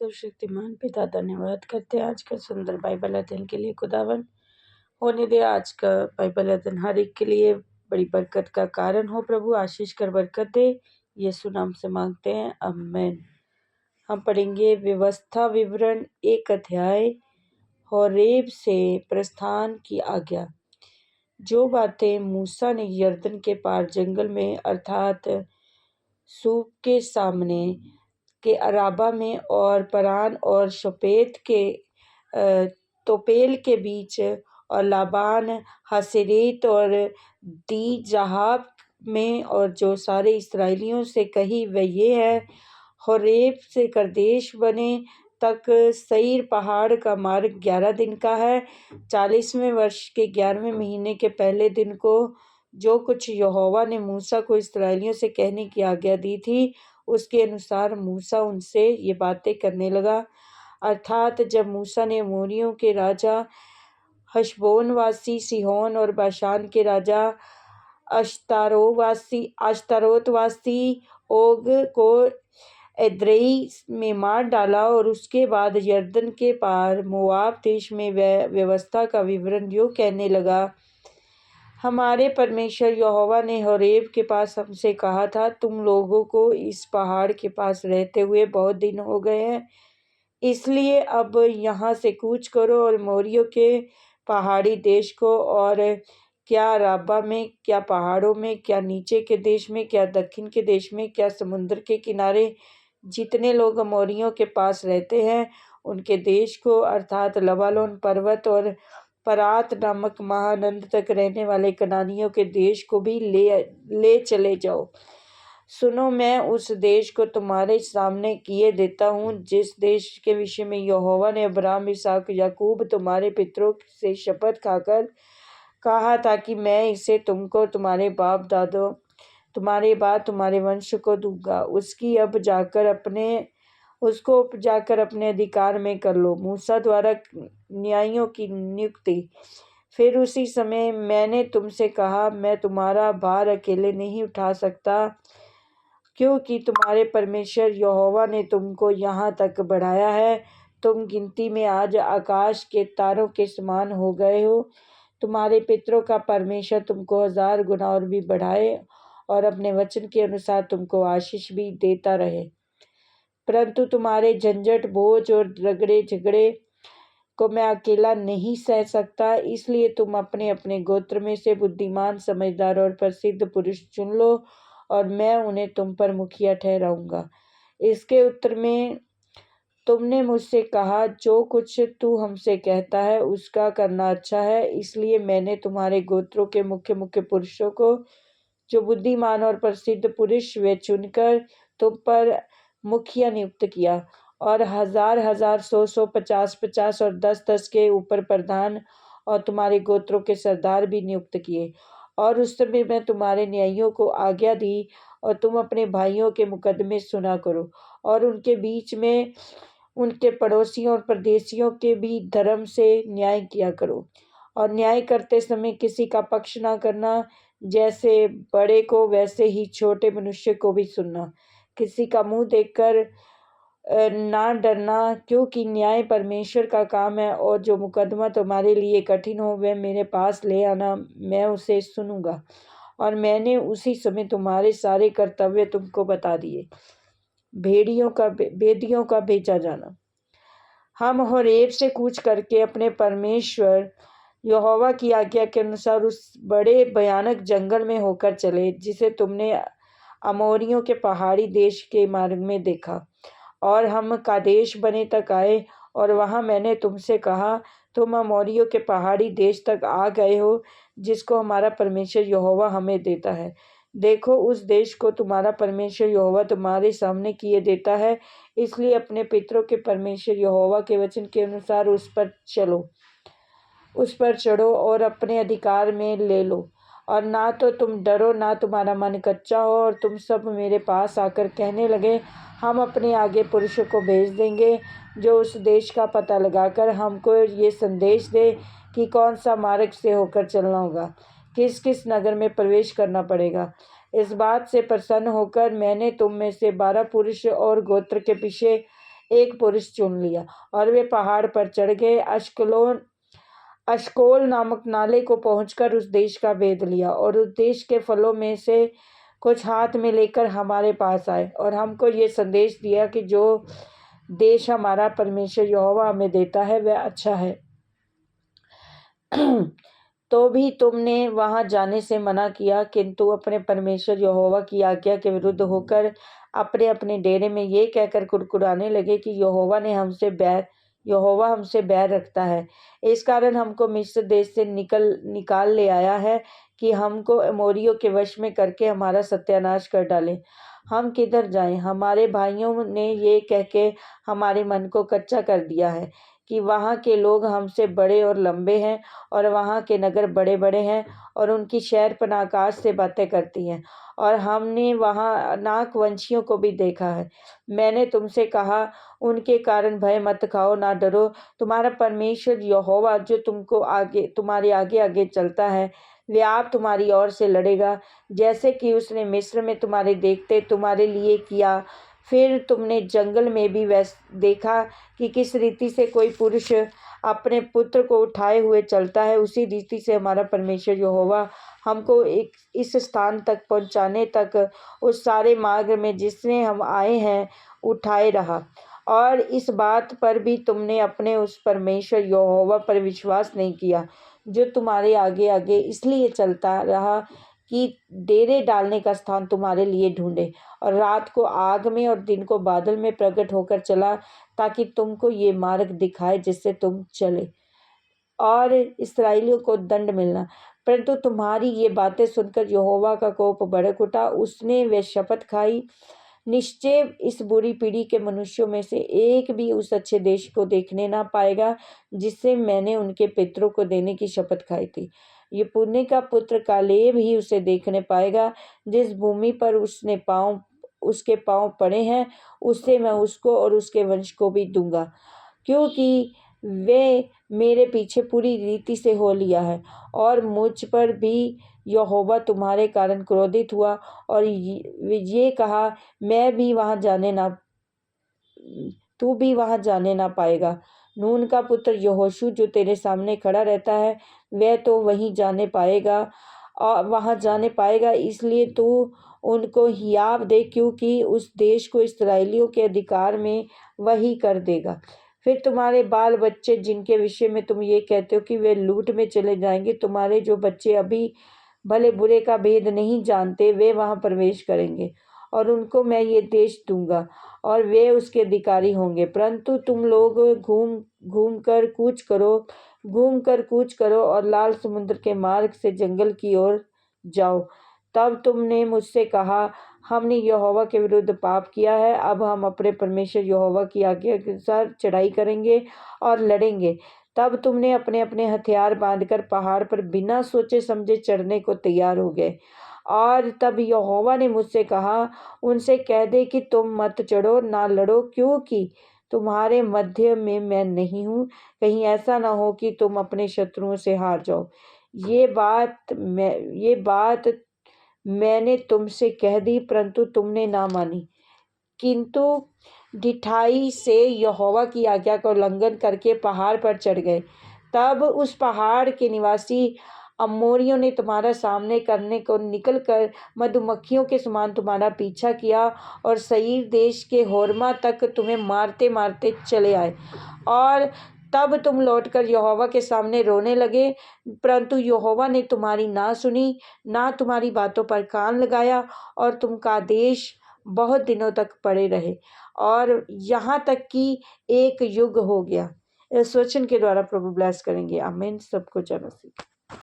सर्वशक्तिमान पिता धन्यवाद करते हैं आज का सुंदर बाइबल अध्ययन के लिए। खुदावन होने दे आज का बाइबल अध्ययन हर एक के लिए बड़ी बरकत का कारण हो। प्रभु आशीष कर बरकत दे, यीशु नाम से मांगते हैं, आमीन। हम पढ़ेंगे व्यवस्था विवरण 1 अध्याय होरेब से प्रस्थान की आज्ञा। जो बातें मूसा ने यरदन के पार जंगल में अर्थात सूप के सामने के अराबा में और परान और शपेत के तोपेल के बीच और लाबान हसेरेत और दी जहाब में और जो सारे इसराइलियों से कही वह ये है, होरेब से कर्देश बने तक सईर पहाड़ का मार्ग 11 दिन का है। 40वें वर्ष के 11वें महीने के पहले दिन को जो कुछ यहोवा ने मूसा को इसराइलियों से कहने की आज्ञा दी थी, उसके अनुसार मूसा उनसे ये बातें करने लगा। अर्थात जब मूसा ने अमोरियों के राजा हशबोनवासी सिहोन और बाशान के राजा अश्तारोतवासी ओग को एद्रेई में मार डाला और उसके बाद यरदन के पार मोआब देश में वह व्यवस्था का विवरण यूँ कहने लगा। हमारे परमेश्वर यहोवा ने होरेब के पास हमसे कहा था, तुम लोगों को इस पहाड़ के पास रहते हुए बहुत दिन हो गए हैं, इसलिए अब यहाँ से कूच करो और मोरियों के पहाड़ी देश को, और क्या राबा में, क्या पहाड़ों में, क्या नीचे के देश में, क्या दक्षिण के देश में, क्या समुद्र के किनारे जितने लोग अमोरियों के पास रहते हैं उनके देश को, अर्थात लबालोन पर्वत और परात नामक महानंद तक रहने वाले कनानियों के देश को भी ले चले जाओ। सुनो, मैं उस देश को तुम्हारे सामने किए देता हूँ जिस देश के विषय में यहोवा ने अब्राहम, इसहाक, याकूब तुम्हारे पितरों से शपथ खाकर कहा था कि मैं इसे तुमको, तुम्हारे बाप दादों, तुम्हारे बाद तुम्हारे वंश को दूंगा। उसको जाकर अपने अधिकार में कर लो। मूसा द्वारा न्यायियों की नियुक्ति। फिर उसी समय मैंने तुमसे कहा, मैं तुम्हारा भार अकेले नहीं उठा सकता, क्योंकि तुम्हारे परमेश्वर यहोवा ने तुमको यहाँ तक बढ़ाया है। तुम गिनती में आज आकाश के तारों के समान हो गए हो। तुम्हारे पितरों का परमेश्वर तुमको 1000 गुना और भी बढ़ाए और अपने वचन के अनुसार तुमको आशीष भी देता रहे। परंतु तुम्हारे झंझट, बोझ और रगड़े झगड़े को मैं अकेला नहीं सह सकता, इसलिए तुम अपने अपने गोत्र में से बुद्धिमान, समझदार और प्रसिद्ध पुरुष चुन लो और मैं उन्हें तुम पर मुखिया ठहराऊंगा। इसके उत्तर में तुमने मुझसे कहा, जो कुछ तू हमसे कहता है उसका करना अच्छा है, इसलिए मैंने तुम्हारे गोत्रों के मुख्य मुख्य पुरुषों को, जो बुद्धिमान और प्रसिद्ध पुरुष वे, चुनकर तुम पर मुखिया नियुक्त किया, और 1000 1000, 100 100, 50 50 और 10 10 के ऊपर प्रधान और तुम्हारे गोत्रों के सरदार भी नियुक्त किए। और उस समय मैं तुम्हारे न्यायियों को आज्ञा दी, और तुम अपने भाइयों के मुकदमे सुना करो और उनके बीच में उनके पड़ोसियों और परदेशियों के भी धर्म से न्याय किया करो। और न्याय करते समय किसी का पक्ष ना करना, जैसे बड़े को वैसे ही छोटे मनुष्य को भी सुनना। किसी का मुंह देखकर ना डरना, क्योंकि न्याय परमेश्वर का काम है, और जो मुकदमा तुम्हारे लिए कठिन हो वह मेरे पास ले आना, मैं उसे सुनूंगा। और मैंने उसी समय तुम्हारे सारे कर्तव्य तुमको बता दिए। बेदियों का भेजा जाना। हम होरेब से कूच करके अपने परमेश्वर यहोवा की आज्ञा के अनुसार उस बड़े भयानक जंगल में होकर चले जिसे तुमने अमोरियों के पहाड़ी देश के मार्ग में देखा। और हम कादेश बने तक आए, और वहां मैंने तुमसे कहा, तुम अमोरियों के पहाड़ी देश तक आ गए हो जिसको हमारा परमेश्वर यहोवा हमें देता है। देखो, उस देश को तुम्हारा परमेश्वर यहोवा तुम्हारे सामने किए देता है, इसलिए अपने पितरों के परमेश्वर यहोवा के वचन के अनुसार उस पर चढ़ो और अपने अधिकार में ले लो। और ना तो तुम डरो, ना तुम्हारा मन कच्चा हो, और तुम सब मेरे पास आकर कहने लगे, हम अपने आगे पुरुषों को भेज देंगे जो उस देश का पता लगाकर हमको ये संदेश दे कि कौन सा मार्ग से होकर चलना होगा, किस किस नगर में प्रवेश करना पड़ेगा। इस बात से प्रसन्न होकर मैंने तुम में से 12 पुरुष और गोत्र के पीछे एक पुरुष चुन लिया और वे पहाड़ पर चढ़ गए। अश्कोल नामक नाले को पहुंचकर उस देश का भेद लिया और उस देश के फलों में से कुछ हाथ में लेकर हमारे पास आए और हमको ये संदेश दिया कि जो देश हमारा परमेश्वर यहोवा हमें देता है वह अच्छा है। तो भी तुमने वहां जाने से मना किया, किंतु अपने परमेश्वर यहोवा की आज्ञा के विरुद्ध होकर अपने अपने डेरे में ये कहकर कुड़कुड़ाने लगे कि यहोवा हमसे बैर रखता है। इस कारण हमको मिस्र देश से निकाल ले आया है कि हमको अमोरियों के वश में करके हमारा सत्यानाश कर डाले। हम किधर जाएं? हमारे भाइयों ने ये कह के हमारे मन को कच्चा कर दिया है कि वहाँ के लोग हमसे बड़े और लंबे हैं और वहाँ के नगर बड़े बड़े हैं और उनकी शहरपनाह आकाश से बातें करती हैं, और हमने वहाँ नाकवंशियों को भी देखा है। मैंने तुमसे कहा, उनके कारण भय मत खाओ, ना डरो। तुम्हारा परमेश्वर यहोवा जो तुम्हारे आगे आगे चलता है, वे आप तुम्हारी ओर से लड़ेगा, जैसे कि उसने मिस्र में तुम्हारे देखते तुम्हारे लिए किया। फिर तुमने जंगल में भी देखा कि किस रीति से कोई पुरुष अपने पुत्र को उठाए हुए चलता है, उसी रीति से हमारा परमेश्वर यहोवा हमको इस स्थान तक पहुंचाने तक उस सारे मार्ग में जिसने हम आए हैं उठाए रहा। और इस बात पर भी तुमने अपने उस परमेश्वर यहोवा पर विश्वास नहीं किया जो तुम्हारे आगे आगे इसलिए चलता रहा कि डेरे डालने का स्थान तुम्हारे लिए ढूंढे, और रात को आग में और दिन को बादल में प्रकट होकर चला, ताकि तुमको ये मार्ग दिखाए जिससे तुम चले और इस्राएलियों को दंड मिलना। परंतु तुम्हारी ये बातें सुनकर यहोवा का कोप भड़क उठा। उसने वे शपथ खाई, निश्चय इस बुरी पीढ़ी के मनुष्यों में से एक भी उस अच्छे देश को देखने ना पाएगा जिससे मैंने उनके पितरों को देने की शपथ खाई थी। ये पुण्य का पुत्र कालेब ही उसे देखने पाएगा। जिस भूमि पर उसके पांव पड़े हैं, उससे मैं उसको और उसके वंश को भी दूंगा, क्योंकि वे मेरे पीछे पूरी रीति से हो लिया है। और मुझ पर भी यहोवा तुम्हारे कारण क्रोधित हुआ और ये कहा, तू भी वहां जाने ना पाएगा। नून का पुत्र यहोशू जो तेरे सामने खड़ा रहता है, वह तो वहीं जाने पाएगा और वहां जाने पाएगा, इसलिए तू उनको हियाव दे, क्योंकि उस देश को इस्राएलियों के अधिकार में वही कर देगा। फिर तुम्हारे बाल बच्चे जिनके विषय में तुम ये कहते हो कि वे लूट में चले जाएंगे, तुम्हारे जो बच्चे अभी भले बुरे का भेद नहीं जानते, वे वहां प्रवेश करेंगे और उनको मैं ये देश दूंगा और वे उसके अधिकारी होंगे। परंतु तुम लोग घूम कर कूच करो और लाल समुद्र के मार्ग से जंगल की ओर जाओ। तब तुमने मुझसे कहा, हमने यहोवा के विरुद्ध पाप किया है, अब हम अपने परमेश्वर यहोवा की आज्ञा के अनुसार चढ़ाई करेंगे और लड़ेंगे। तब तुमने अपने अपने हथियार बांधकर पहाड़ पर बिना सोचे समझे चढ़ने को तैयार हो गए। और तब यहोवा ने मुझसे कहा, उनसे कह दे कि तुम मत चढ़ो, ना लड़ो, क्योंकि तुम्हारे मध्य में मैं नहीं हूँ। कहीं ऐसा ना हो कि तुम अपने शत्रुओं से हार जाओ। ये बात मैंने तुमसे कह दी, परंतु तुमने ना मानी, किंतु ढिठाई से यहोवा की आज्ञा का उल्लंघन करके पहाड़ पर चढ़ गए। तब उस पहाड़ के निवासी अमोरियों ने तुम्हारा सामने करने को निकलकर मधुमक्खियों के समान तुम्हारा पीछा किया और सईर देश के होर्मा तक तुम्हें मारते मारते चले आए। और तब तुम लौटकर यहोवा के सामने रोने लगे, परंतु यहोवा ने तुम्हारी ना सुनी, ना तुम्हारी बातों पर कान लगाया, और तुम कादेश बहुत दिनों तक पड़े रहे, और यहाँ तक कि एक युग हो गया। इस वचन के द्वारा प्रभु ब्लेस करेंगे। आमीन। सबको जय मसीह।